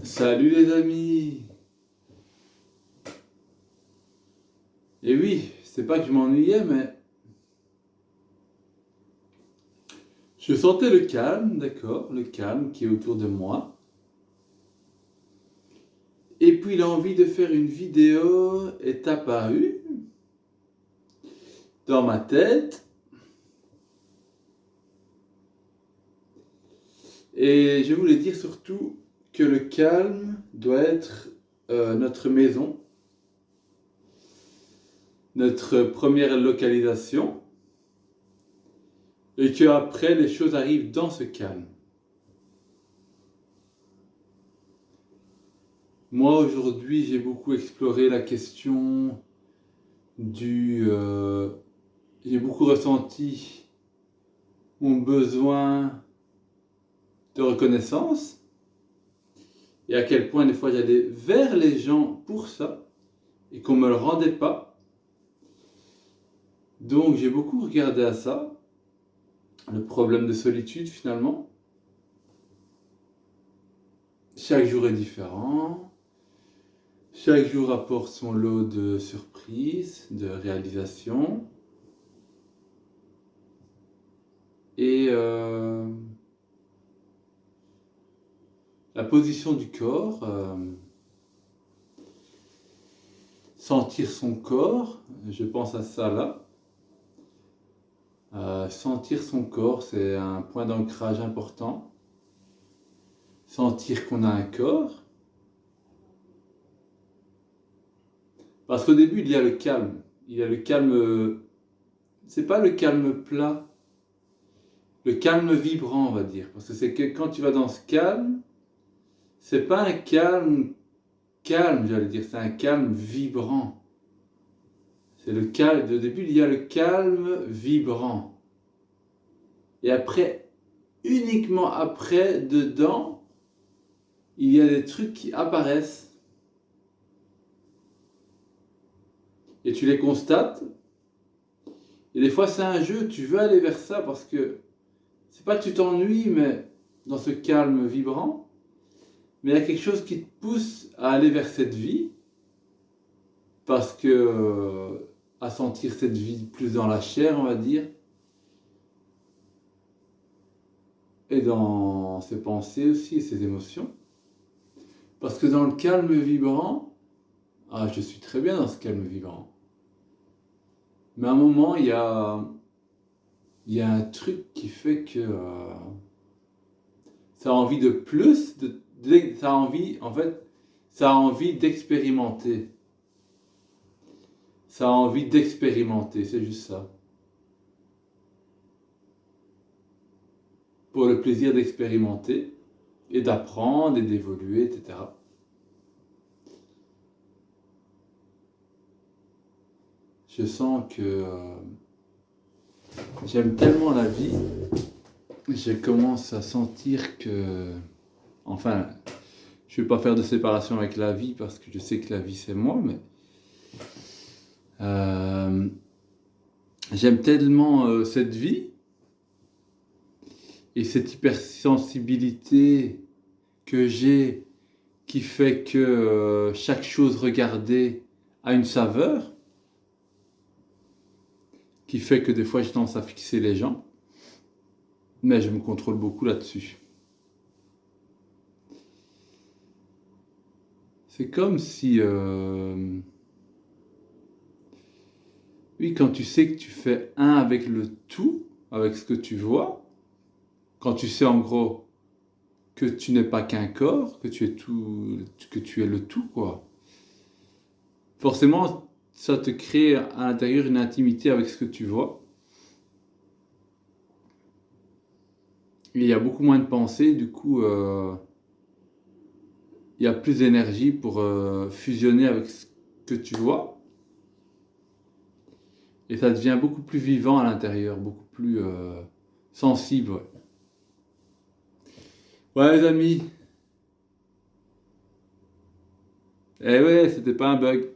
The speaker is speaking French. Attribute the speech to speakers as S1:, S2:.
S1: Salut les amis! Et oui, c'est pas que je m'ennuyais, mais je sentais le calme, d'accord, le calme qui est autour de moi. Et puis l'envie de faire une vidéo est apparue dans ma tête. Et je voulais dire surtout que le calme doit être notre maison, notre première localisation, et qu'après les choses arrivent dans ce calme. Moi aujourd'hui j'ai beaucoup exploré la question j'ai beaucoup ressenti mon besoin de reconnaissance et à quel point des fois j'allais vers les gens pour ça et qu'on ne me le rendait pas. Donc j'ai beaucoup regardé à ça, le problème de solitude finalement. Chaque jour est différent, chaque jour apporte son lot de surprises, de réalisations. Et la position du corps, sentir son corps, je pense à ça là. Sentir son corps, c'est un point d'ancrage important. Sentir qu'on a un corps. Parce qu'au début, il y a le calme. Il y a le calme, c'est pas le calme plat, le calme vibrant, on va dire. Parce que c'est que quand tu vas dans ce calme, c'est pas un calme, j'allais dire, c'est un calme vibrant. C'est le calme, au début, il y a le calme vibrant. Et après, uniquement après, dedans, il y a des trucs qui apparaissent. Et tu les constates. Et des fois, c'est un jeu, tu veux aller vers ça parce que c'est pas que tu t'ennuies, mais dans ce calme vibrant, mais il y a quelque chose qui te pousse à aller vers cette vie parce que à sentir cette vie plus dans la chair, on va dire, et dans ses pensées aussi, et ses émotions. Parce que dans le calme vibrant, je suis très bien dans ce calme vibrant. Mais à un moment, il y a un truc qui fait que ça a envie de plus, ça a envie d'expérimenter. Ça a envie d'expérimenter, c'est juste ça. Pour le plaisir d'expérimenter et d'apprendre et d'évoluer, etc. Je sens que j'aime tellement la vie, je commence à sentir que, enfin, je ne vais pas faire de séparation avec la vie parce que je sais que la vie c'est moi, mais j'aime tellement cette vie et cette hypersensibilité que j'ai qui fait que chaque chose regardée a une saveur, qui fait que des fois j'ai tendance à fixer les gens, mais je me contrôle beaucoup là-dessus. C'est comme si... Oui, quand tu sais que tu fais un avec le tout, avec ce que tu vois, quand tu sais en gros que tu n'es pas qu'un corps, que tu es tout, que tu es le tout, quoi. Forcément, ça te crée à l'intérieur une intimité avec ce que tu vois. Et il y a beaucoup moins de pensées, du coup, il y a plus d'énergie pour fusionner avec ce que tu vois. Et ça devient beaucoup plus vivant à l'intérieur, beaucoup plus sensible. Ouais. Ouais, les amis. Eh ouais, c'était pas un bug.